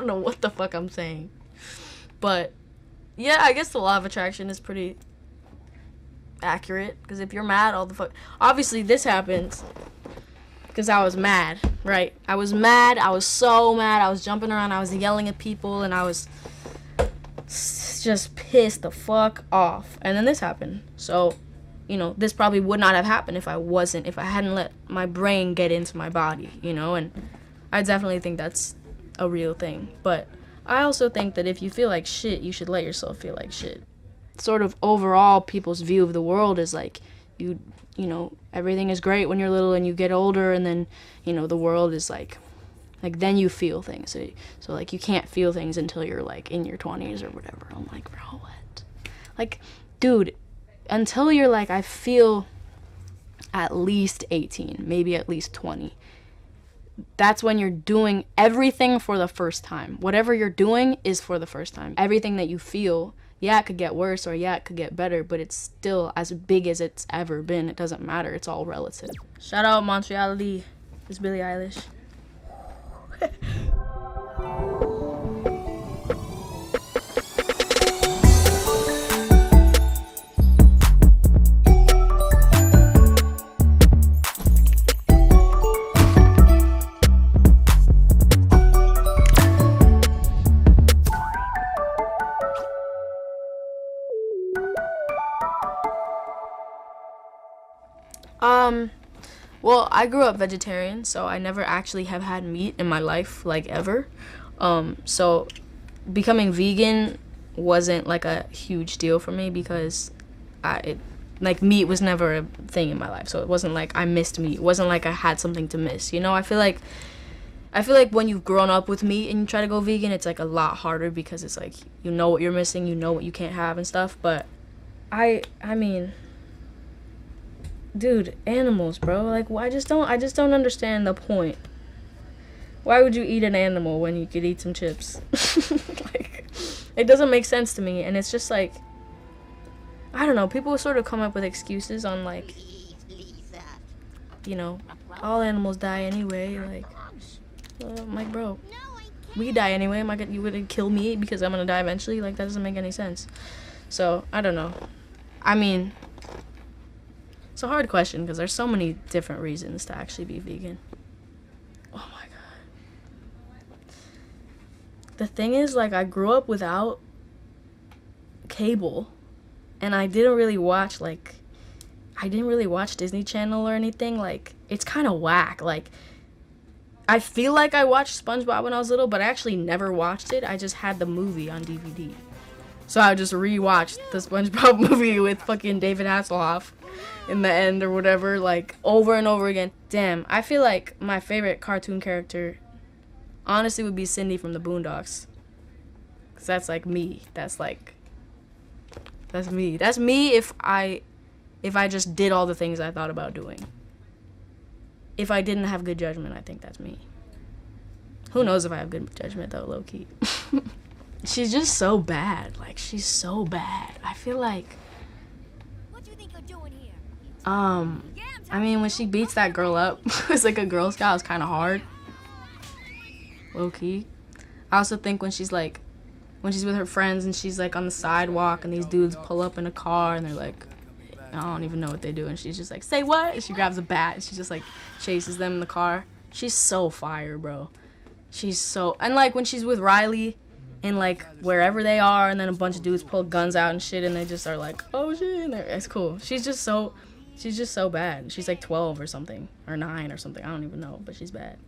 don't know what the fuck I'm saying. But, yeah, I guess the law of attraction is pretty accurate. Because if you're mad all the fuck... Obviously, this happens because I was mad, right? I was mad. I was so mad. I was jumping around. I was yelling at people. And I was just pissed the fuck off. And then this happened. So, you know, this probably would not have happened if I hadn't let my brain get into my body, you know? And I definitely think that's a real thing. But I also think that if you feel like shit, you should let yourself feel like shit. Sort of overall, people's view of the world is like, you know, everything is great when you're little and you get older, and then, you know, the world is like then you feel things. So like, you can't feel things until you're like in your 20s or whatever. I'm like, bro, what? Like, dude, until you're like, I feel at least 18, maybe at least 20. That's when you're doing everything for the first time. Whatever you're doing is for the first time. Everything that you feel, yeah, it could get worse or yeah, it could get better, but it's still as big as it's ever been. It doesn't matter. It's all relative. Shout out Montreality. It's Billie Eilish. Well, I grew up vegetarian, so I never actually have had meat in my life, like, ever. So becoming vegan wasn't, like, a huge deal for me because meat was never a thing in my life. So it wasn't like I missed meat. It wasn't like I had something to miss, you know? I feel like when you've grown up with meat and you try to go vegan, it's, like, a lot harder because it's, like, you know what you're missing, you know what you can't have and stuff. But I mean... Dude, animals, bro. Like, I just don't understand the point. Why would you eat an animal when you could eat some chips? Like, it doesn't make sense to me. And it's just like, I don't know. People sort of come up with excuses on, like, you know, all animals die anyway. Like, I'm like, bro, we die anyway. You would kill me because I'm gonna die eventually? Like, that doesn't make any sense. So, I don't know. I mean... It's a hard question because there's so many different reasons to actually be vegan. Oh my god. The thing is, like, I grew up without cable, and I didn't really watch Disney Channel or anything. Like, it's kind of whack. Like, I feel like I watched SpongeBob when I was little, but I actually never watched it. I just had the movie on DVD. So I just rewatched the SpongeBob movie with fucking David Hasselhoff in the end or whatever, like, over and over again. Damn, I feel like my favorite cartoon character honestly would be Cindy from the Boondocks. Because that's, like, me. That's me. That's me if I just did all the things I thought about doing. If I didn't have good judgment, I think that's me. Who knows if I have good judgment, though, low-key. She's just so bad. Like, she's so bad. I feel like... What do you think you're doing here? I mean, when she beats that girl up, it's like a Girl Scout, it's kind of hard. Low-key. I also think when she's with her friends and she's, like, on the sidewalk and these dudes pull up in a car and they're like, I don't even know what they do. And she's just like, say what? And she grabs a bat and she just, like, chases them in the car. She's so fire, bro. She's so... And, like, when she's with Riley... And, like, wherever they are, and then a bunch of dudes pull guns out and shit, and they just are like, oh, shit, and it's cool. She's just so bad. She's, like, 12 or something, or 9 or something. I don't even know, but she's bad.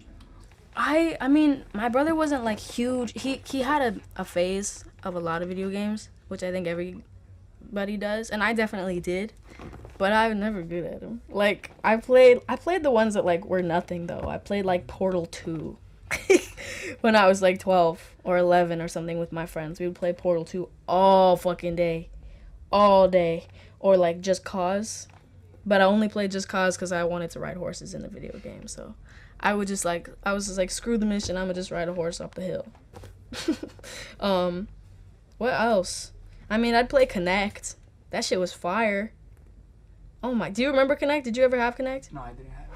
I mean, my brother wasn't, like, huge. He had a phase of a lot of video games, which I think everybody does, and I definitely did, but I was never good at them. Like, I played the ones that, like, were nothing, though. I played, like, Portal 2. When I was like 12 or 11 or something with my friends. We would play Portal 2 all fucking day. All day. Or like Just Cause. But I only played Just Cause because I wanted to ride horses in the video game. So I was just like, screw the mission. I'm going to just ride a horse up the hill. What else? I mean, I'd play Connect. That shit was fire. Oh my, do you remember Connect? Did you ever have Connect? No, I didn't have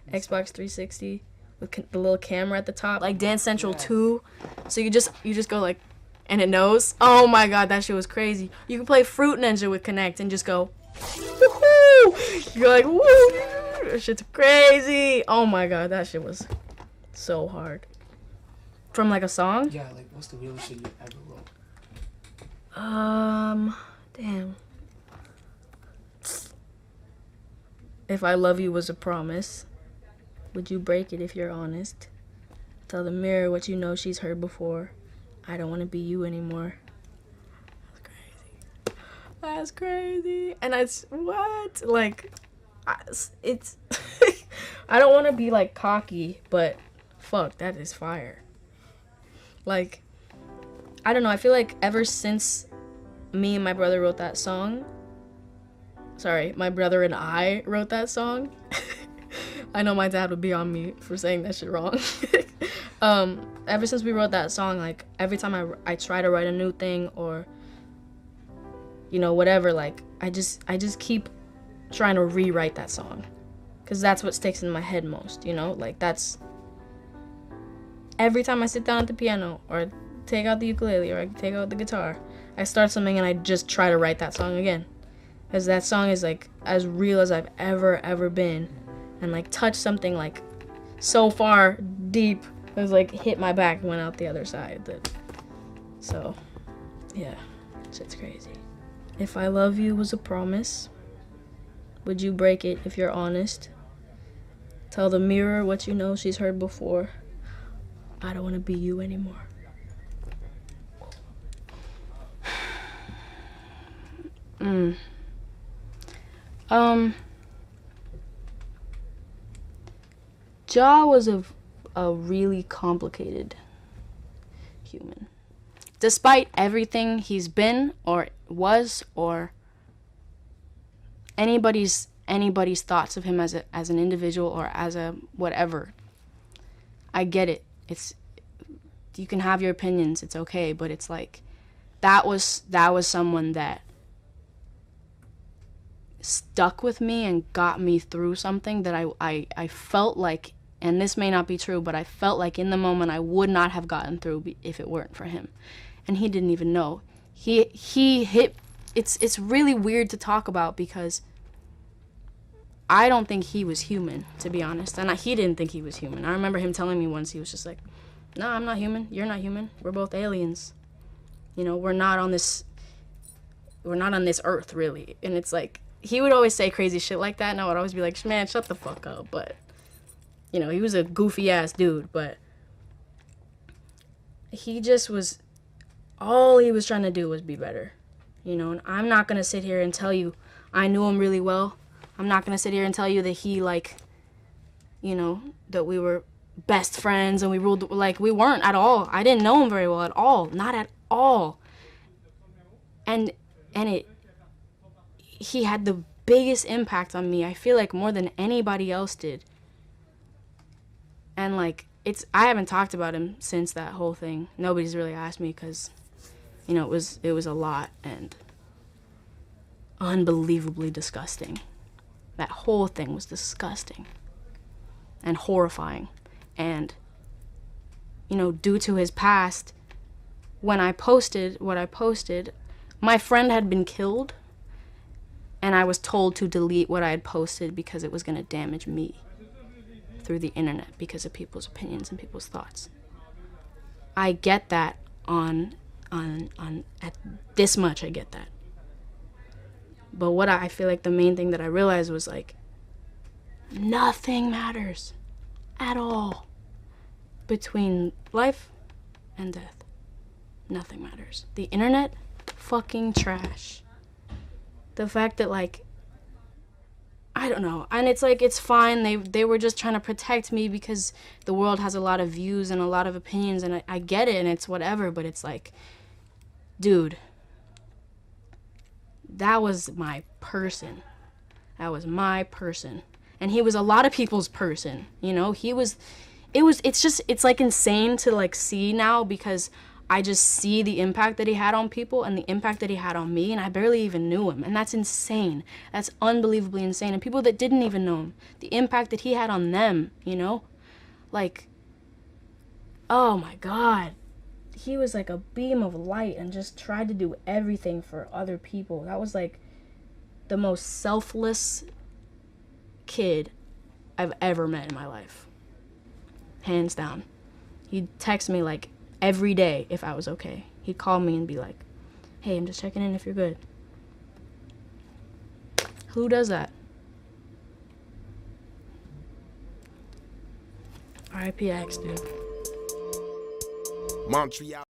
it. Xbox 360. with the little camera at the top, like Dance Central 2. So you just go like, and it knows. Oh my god, that shit was crazy. You can play Fruit Ninja with Connect and just go, woohoo! You're like, woo! That shit's crazy. Oh my god, that shit was so hard. From like a song? Yeah, like what's the realest shit you ever wrote? Damn. If I love you was a promise, would you break it if you're honest? Tell the mirror what you know she's heard before. I don't want to be you anymore. That's crazy. That's crazy. And it's what? Like, it's I don't want to be like cocky, but fuck, that is fire. Like, I don't know, I feel like ever since me and my brother wrote that song, my brother and I wrote that song. I know my dad would be on me for saying that shit wrong. Ever since we wrote that song, like, every time I try to write a new thing or, you know, whatever, like, I just keep trying to rewrite that song. Because that's what sticks in my head most, you know? Like, that's... Every time I sit down at the piano or take out the ukulele or I take out the guitar, I start something and I just try to write that song again. Because that song is, like, as real as I've ever been. And, like, touched something, like, so far deep. It was, like, hit my back and went out the other side. So, yeah. Shit's crazy. If I love you was a promise, would you break it if you're honest? Tell the mirror what you know she's heard before. I don't want to be you anymore. Ja was a really complicated human. Despite everything he's been or was or anybody's thoughts of him as an individual or as a whatever, I get it. You can have your opinions, it's okay, but it's like that was someone that stuck with me and got me through something that I felt like, and this may not be true, but I felt like in the moment I would not have gotten through if it weren't for him. And he didn't even know. He hit, it's really weird to talk about because I don't think he was human, to be honest. And he didn't think he was human. I remember him telling me once, he was just like, no, I'm not human. You're not human. We're both aliens. You know, we're not on this earth, really. And it's like, he would always say crazy shit like that, and I would always be like, man, shut the fuck up. But, you know, he was a goofy-ass dude, but he just was, all he was trying to do was be better. You know, and I'm not going to sit here and tell you I knew him really well. I'm not going to sit here and tell you that he, like, you know, that we were best friends and we ruled, like, we weren't at all. I didn't know him very well at all. Not at all. And he had the biggest impact on me, I feel like, more than anybody else did. And, like, I haven't talked about him since that whole thing. Nobody's really asked me because, you know, it was a lot and unbelievably disgusting. That whole thing was disgusting and horrifying. And, you know, due to his past, when I posted what I posted, my friend had been killed, and I was told to delete what I had posted because it was going to damage me through the internet because of people's opinions and people's thoughts. I get that at this much, I get that. But what I feel like the main thing that I realized was, like, nothing matters at all between life and death. Nothing matters. The internet, fucking trash. The fact that, like, I don't know. And it's like, it's fine. They were just trying to protect me because the world has a lot of views and a lot of opinions, and I get it, and it's whatever, but it's like, dude, that was my person. That was my person. And he was a lot of people's person, you know? It's like insane to, like, see now because I just see the impact that he had on people and the impact that he had on me, and I barely even knew him. And that's insane. That's unbelievably insane. And people that didn't even know him, the impact that he had on them, you know? Like, oh my God. He was like a beam of light and just tried to do everything for other people. That was like the most selfless kid I've ever met in my life. Hands down. He'd text me like every day if I was okay. He'd call me and be like, hey, I'm just checking in if you're good. Who does that? R.I.P. X, dude. Montreal.